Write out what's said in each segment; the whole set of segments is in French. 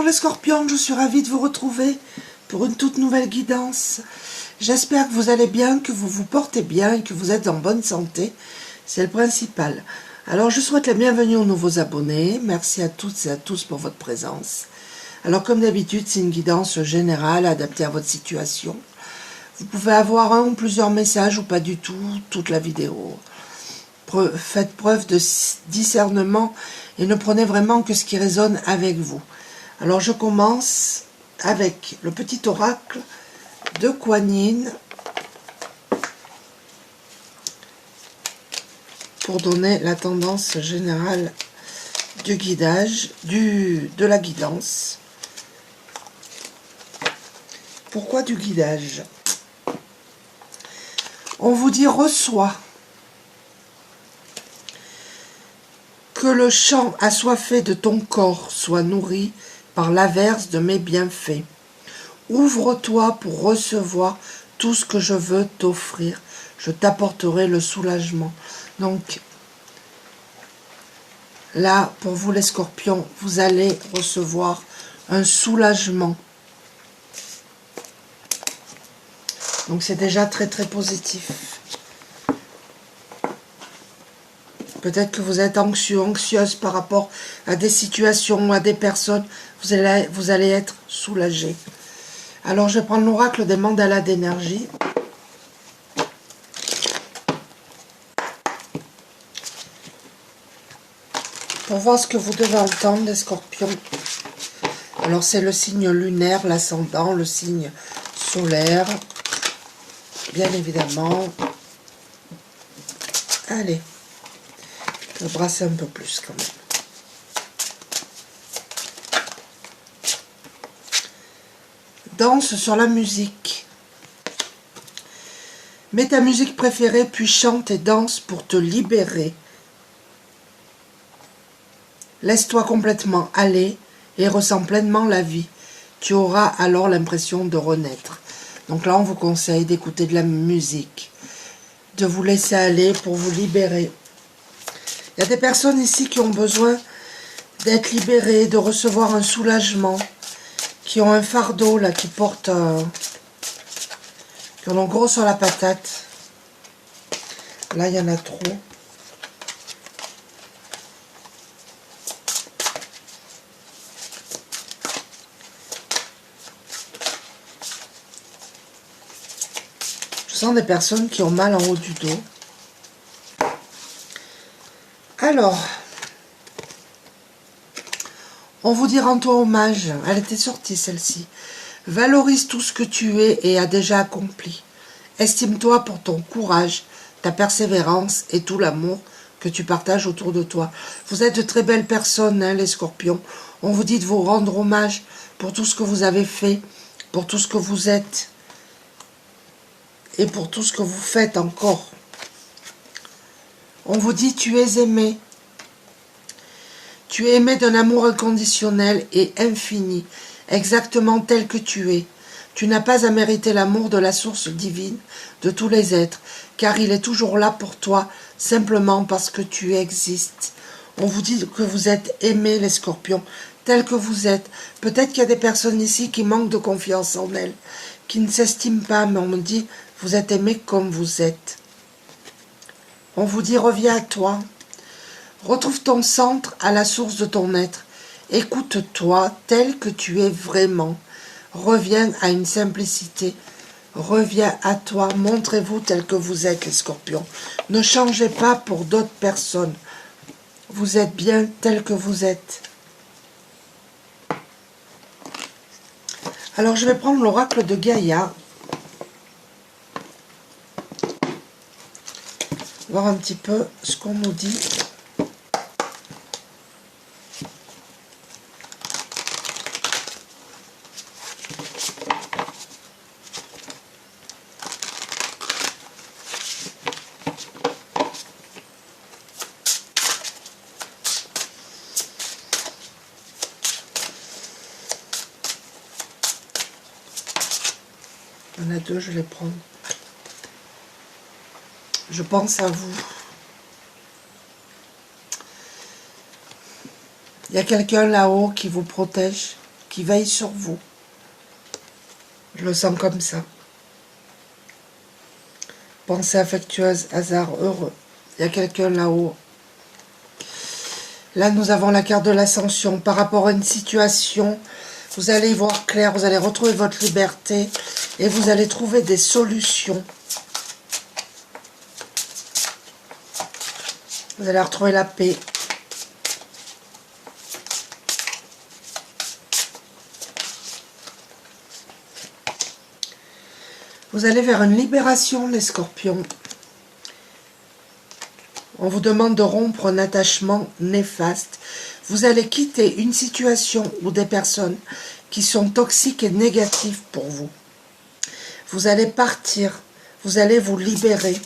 les scorpions, je suis ravie de vous retrouver pour une toute nouvelle guidance. J'espère que vous allez bien, que vous vous portez bien et que vous êtes en bonne santé. C'est le principal. Alors je souhaite la bienvenue aux nouveaux abonnés. Merci à toutes et à tous pour votre présence. Alors comme d'habitude, c'est une guidance générale adaptée à votre situation. Vous pouvez avoir un ou plusieurs messages ou pas du tout, toute la vidéo. Faites preuve de discernement et ne prenez vraiment que ce qui résonne avec vous. Alors je commence avec le petit oracle de Kuan Yin pour donner la tendance générale du guidage, de la guidance. Pourquoi du guidage? On vous dit reçois. Que le champ assoiffé de ton corps soit nourri par l'averse de mes bienfaits. Ouvre-toi pour recevoir tout ce que je veux t'offrir. Je t'apporterai le soulagement. Donc, là, pour vous les scorpions, vous allez recevoir un soulagement. Donc, c'est déjà très, très positif. Peut-être que vous êtes anxieux, anxieuse par rapport à des situations ou à des personnes. Vous allez être soulagé. Alors, je vais prendre l'oracle des mandalas d'énergie. Pour voir ce que vous devez entendre, les scorpions. Alors, c'est le signe lunaire, l'ascendant, le signe solaire. Bien évidemment. Allez. Je vais brasser un peu plus quand même. Danse sur la musique. Mets ta musique préférée, puis chante et danse pour te libérer. Laisse-toi complètement aller et ressens pleinement la vie. Tu auras alors l'impression de renaître. Donc là, on vous conseille d'écouter de la musique, de vous laisser aller pour vous libérer. Il y a des personnes ici qui ont besoin d'être libérées, de recevoir un soulagement, qui ont un fardeau là, qui portent, qui en ont gros sur la patate. Là, il y en a trop. Je sens des personnes qui ont mal en haut du dos. Alors, on vous dit rends-toi hommage. Elle était sortie celle-ci. Valorise tout ce que tu es et as déjà accompli. Estime-toi pour ton courage, ta persévérance et tout l'amour que tu partages autour de toi. Vous êtes de très belles personnes, hein, les scorpions. On vous dit de vous rendre hommage pour tout ce que vous avez fait, pour tout ce que vous êtes et pour tout ce que vous faites encore. On vous dit tu es aimé. Tu es aimé d'un amour inconditionnel et infini, exactement tel que tu es. Tu n'as pas à mériter l'amour de la source divine de tous les êtres, car il est toujours là pour toi, simplement parce que tu existes. On vous dit que vous êtes aimés, les scorpions, tels que vous êtes. Peut-être qu'il y a des personnes ici qui manquent de confiance en elles, qui ne s'estiment pas, mais on me dit, vous êtes aimés comme vous êtes. On vous dit, reviens à toi. Retrouve ton centre à la source de ton être. Écoute-toi tel que tu es vraiment. Reviens à une simplicité. Reviens à toi. Montrez-vous tel que vous êtes, les scorpions. Ne changez pas pour d'autres personnes. Vous êtes bien tel que vous êtes. Alors, je vais prendre l'oracle de Gaïa. Voir un petit peu ce qu'on nous dit. Il y en a deux, je vais les prendre. Je pense à vous. Il y a quelqu'un là-haut qui vous protège, qui veille sur vous. Je le sens comme ça. Pensée affectueuse, hasard heureux. Il y a quelqu'un là-haut. Là, nous avons la carte de l'ascension. Par rapport à une situation, vous allez y voir clair, vous allez retrouver votre liberté et vous allez trouver des solutions. Vous allez retrouver la paix. Vous allez vers une libération, les scorpions. On vous demande de rompre un attachement néfaste. Vous allez quitter une situation ou des personnes qui sont toxiques et négatives pour vous. Vous allez partir. Vous allez vous libérer.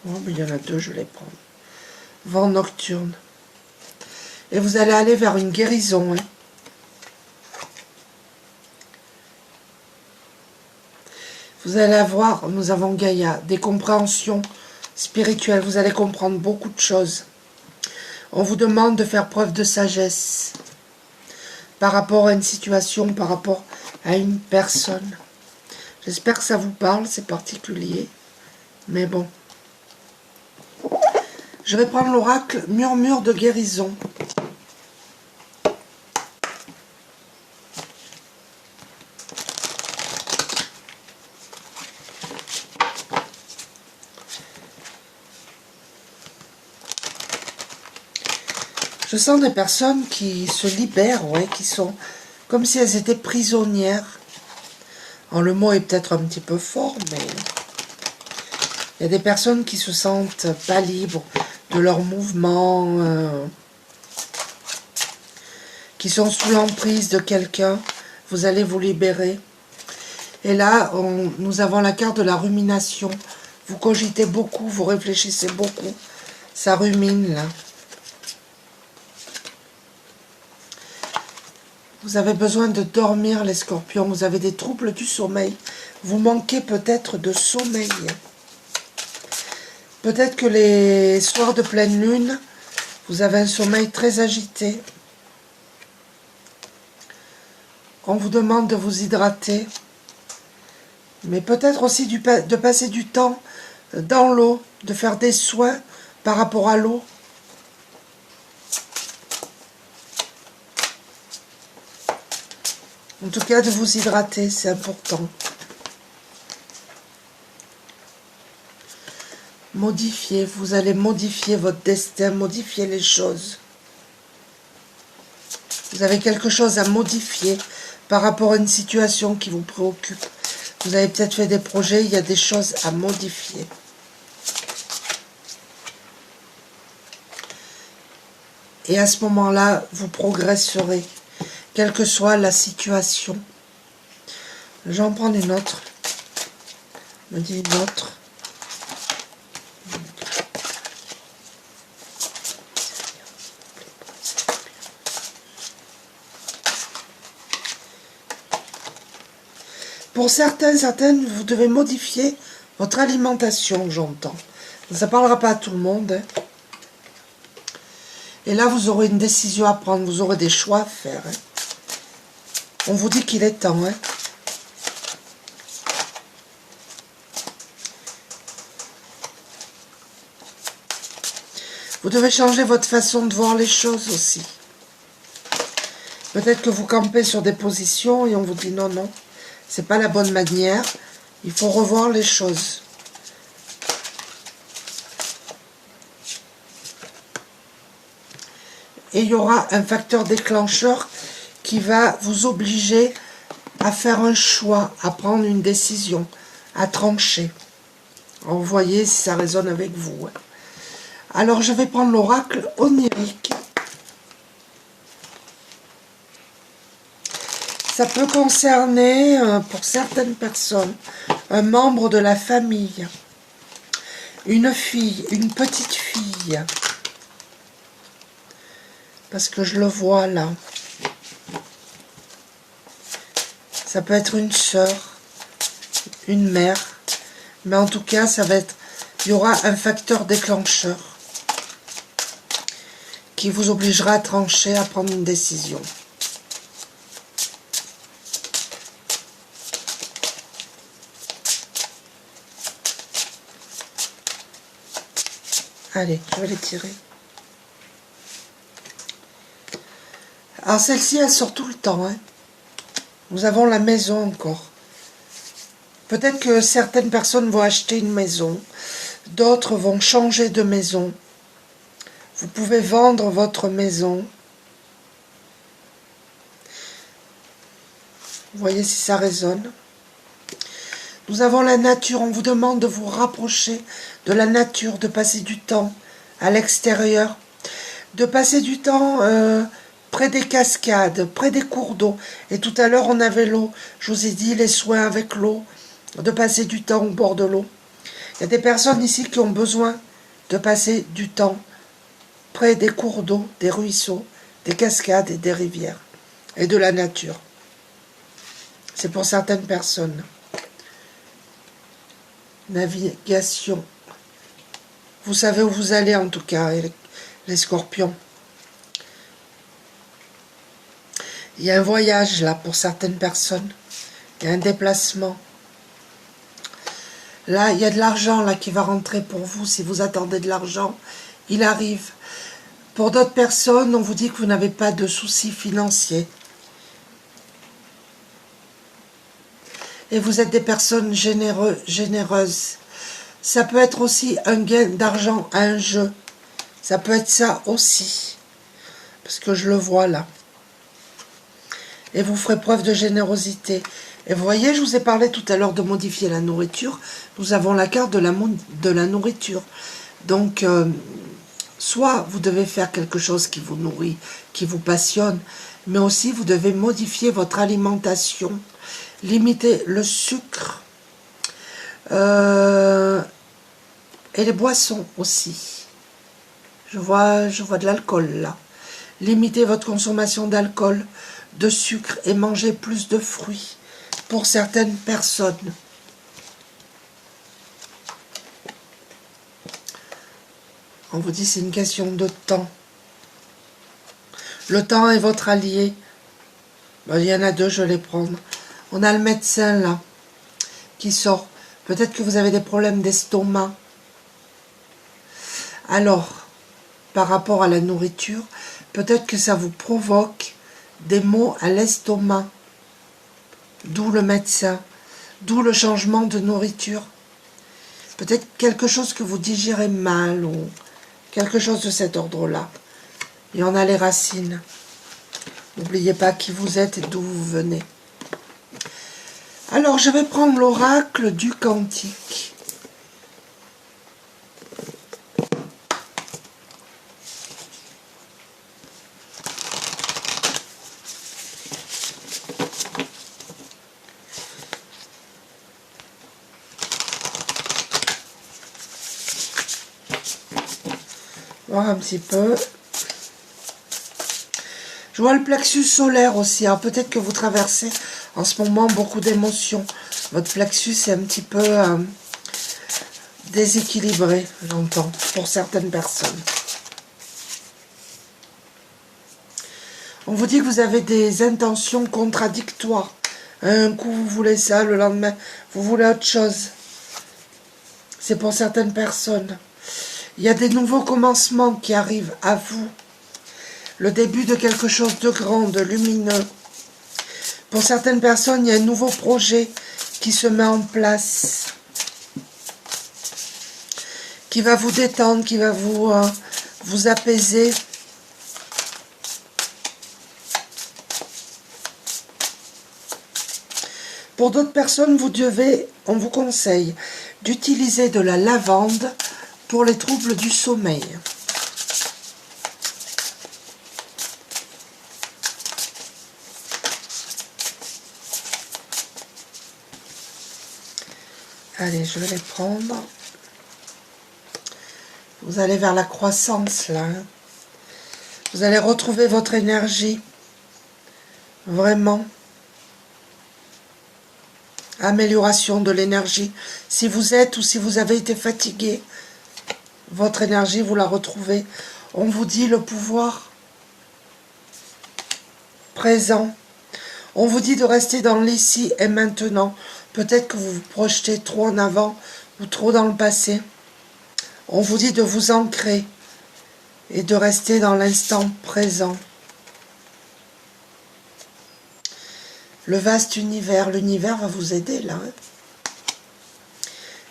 Oh, mais il y en a deux, je vais les prendre. Vent nocturne. Et vous allez aller vers une guérison. Hein. Vous allez avoir, nous avons Gaïa, des compréhensions spirituelles. Vous allez comprendre beaucoup de choses. On vous demande de faire preuve de sagesse par rapport à une situation, par rapport à une personne. J'espère que ça vous parle, c'est particulier. Mais bon. Je vais prendre l'oracle murmure de guérison. Je sens des personnes qui se libèrent, ouais, qui sont comme si elles étaient prisonnières. Alors, le mot est peut-être un petit peu fort, mais il y a des personnes qui se sentent pas libres de leurs mouvements, qui sont sous l'emprise de quelqu'un. Vous allez vous libérer. Et là, nous avons la carte de la rumination. Vous cogitez beaucoup, vous réfléchissez beaucoup. Ça rumine, là. Vous avez besoin de dormir, les scorpions. Vous avez des troubles du sommeil. Vous manquez peut-être de sommeil. Peut-être que les soirs de pleine lune, vous avez un sommeil très agité. On vous demande de vous hydrater. Mais peut-être aussi de passer du temps dans l'eau, de faire des soins par rapport à l'eau. En tout cas, de vous hydrater, c'est important. Modifier, vous allez modifier votre destin, modifier les choses. Vous avez quelque chose à modifier par rapport à une situation qui vous préoccupe. Vous avez peut-être fait des projets, il y a des choses à modifier. Et à ce moment-là, vous progresserez. Quelle que soit la situation. J'en prends une autre. Je me dis une autre. Pour certaines, vous devez modifier votre alimentation, j'entends. Ça ne parlera pas à tout le monde. Hein. Et là, vous aurez une décision à prendre. Vous aurez des choix à faire. Hein. On vous dit qu'il est temps. Hein. Vous devez changer votre façon de voir les choses aussi. Peut-être que vous campez sur des positions et on vous dit non, non, c'est pas la bonne manière. Il faut revoir les choses. Et il y aura un facteur déclencheur qui va vous obliger à faire un choix, à prendre une décision, à trancher. Alors, vous voyez si ça résonne avec vous. Alors, je vais prendre l'oracle onirique. Ça peut concerner, pour certaines personnes, un membre de la famille, une fille, une petite fille. Parce que je le vois là. Ça peut être une sœur, une mère, mais en tout cas, ça va être, il y aura un facteur déclencheur. qui vous obligera à trancher, à prendre une décision. Allez, je vais les tirer. Alors celle-ci, elle sort tout le temps. Hein. Nous avons la maison encore. Peut-être que certaines personnes vont acheter une maison. D'autres vont changer de maison. Vous pouvez vendre votre maison. Vous voyez si ça résonne. Nous avons la nature. On vous demande de vous rapprocher de la nature, de passer du temps à l'extérieur, de passer du temps près des cascades, près des cours d'eau. Et tout à l'heure, on avait l'eau. Je vous ai dit les soins avec l'eau, de passer du temps au bord de l'eau. Il y a des personnes ici qui ont besoin de passer du temps près des cours d'eau, des ruisseaux, des cascades et des rivières, et de la nature. C'est pour certaines personnes. Navigation. Vous savez où vous allez en tout cas, les scorpions. Il y a un voyage là pour certaines personnes. Il y a un déplacement. Là, il y a de l'argent là qui va rentrer pour vous. Si vous attendez de l'argent, il arrive. Pour d'autres personnes, on vous dit que vous n'avez pas de soucis financiers. Et vous êtes des personnes généreuses. Ça peut être aussi un gain d'argent à un jeu. Ça peut être ça aussi. Parce que je le vois là. Et vous ferez preuve de générosité. Et vous voyez, je vous ai parlé tout à l'heure de modifier la nourriture. Nous avons la carte de la nourriture. Donc, soit vous devez faire quelque chose qui vous nourrit, qui vous passionne, mais aussi vous devez modifier votre alimentation, limiter le sucre et les boissons aussi. Je vois de l'alcool là. Limitez votre consommation d'alcool, de sucre et mangez plus de fruits pour certaines personnes. On vous dit c'est une question de temps. Le temps est votre allié. Ben, il y en a deux, je vais les prendre. On a le médecin là qui sort. Peut-être que vous avez des problèmes d'estomac. Alors, par rapport à la nourriture, peut-être que ça vous provoque des maux à l'estomac. D'où le médecin. D'où le changement de nourriture. Peut-être quelque chose que vous digérez mal ou quelque chose de cet ordre-là. Et on a les racines. N'oubliez pas qui vous êtes et d'où vous venez. Alors, je vais prendre l'oracle du cantique. Voir un petit peu. Je vois le plexus solaire aussi. Alors peut-être que vous traversez en ce moment beaucoup d'émotions. Votre plexus est un petit peu déséquilibré, j'entends, pour certaines personnes. On vous dit que vous avez des intentions contradictoires. Un coup, vous voulez ça, le lendemain, vous voulez autre chose. C'est pour certaines personnes. Il y a des nouveaux commencements qui arrivent à vous. Le début de quelque chose de grand, de lumineux. Pour certaines personnes, il y a un nouveau projet qui se met en place. Qui va vous détendre, qui va vous apaiser. Pour d'autres personnes, on vous conseille d'utiliser de la lavande pour les troubles du sommeil. Allez, je vais les prendre. Vous allez vers la croissance, là. Hein. Vous allez retrouver votre énergie. Vraiment. Amélioration de l'énergie. Si vous êtes ou si vous avez été fatigué, votre énergie, vous la retrouvez. On vous dit le pouvoir présent. On vous dit de rester dans l'ici et maintenant. Peut-être que vous vous projetez trop en avant ou trop dans le passé. On vous dit de vous ancrer et de rester dans l'instant présent. Le vaste univers, l'univers va vous aider là.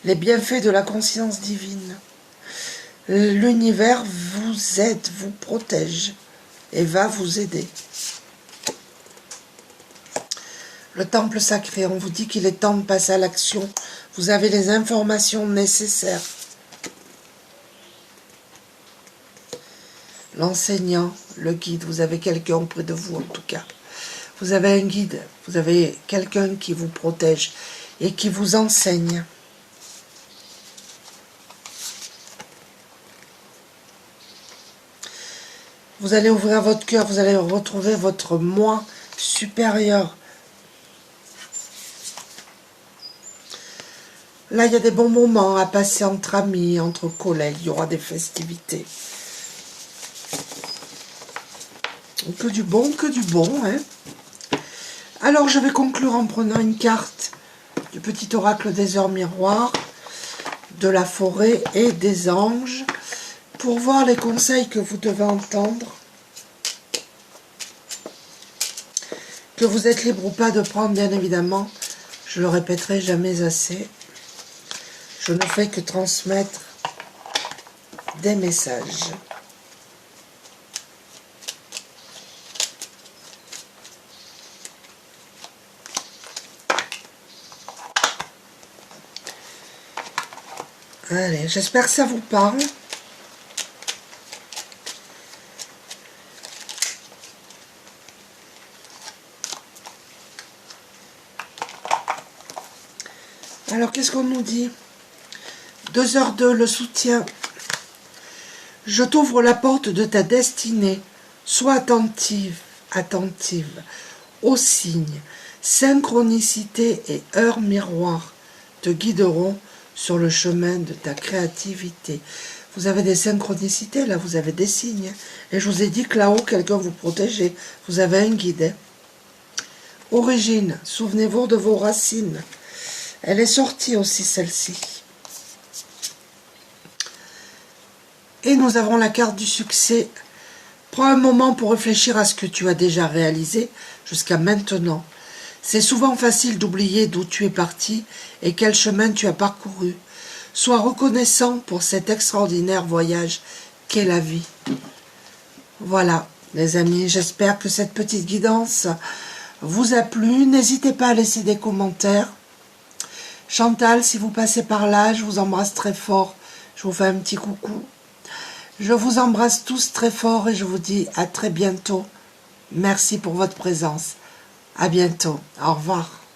Les bienfaits de la conscience divine. L'univers vous aide, vous protège et va vous aider. Le temple sacré, on vous dit qu'il est temps de passer à l'action. Vous avez les informations nécessaires. L'enseignant, le guide, vous avez quelqu'un auprès de vous en tout cas. Vous avez un guide, vous avez quelqu'un qui vous protège et qui vous enseigne. Vous allez ouvrir votre cœur, vous allez retrouver votre moi supérieur. Là, il y a des bons moments à passer entre amis, entre collègues, il y aura des festivités. Que du bon, hein. Alors, je vais conclure en prenant une carte du petit oracle des heures miroirs, de la forêt et des anges, pour voir les conseils que vous devez entendre, que vous êtes libre ou pas de prendre, bien évidemment. Je le répéterai jamais assez. Je ne fais que transmettre des messages. Allez, j'espère que ça vous parle. Alors, qu'est-ce qu'on nous dit? 2h02, le soutien. Je t'ouvre la porte de ta destinée. Sois attentive aux signes. Synchronicité et heure miroir te guideront sur le chemin de ta créativité. Vous avez des synchronicités, là, vous avez des signes. Et je vous ai dit que là-haut, quelqu'un vous protégeait. Vous avez un guide. Origine, souvenez-vous de vos racines. Elle est sortie aussi, celle-ci. Et nous avons la carte du succès. Prends un moment pour réfléchir à ce que tu as déjà réalisé jusqu'à maintenant. C'est souvent facile d'oublier d'où tu es parti et quel chemin tu as parcouru. Sois reconnaissant pour cet extraordinaire voyage qu'est la vie. Voilà, les amis, j'espère que cette petite guidance vous a plu. N'hésitez pas à laisser des commentaires. Chantal, si vous passez par là, je vous embrasse très fort. Je vous fais un petit coucou. Je vous embrasse tous très fort et je vous dis à très bientôt. Merci pour votre présence. À bientôt. Au revoir.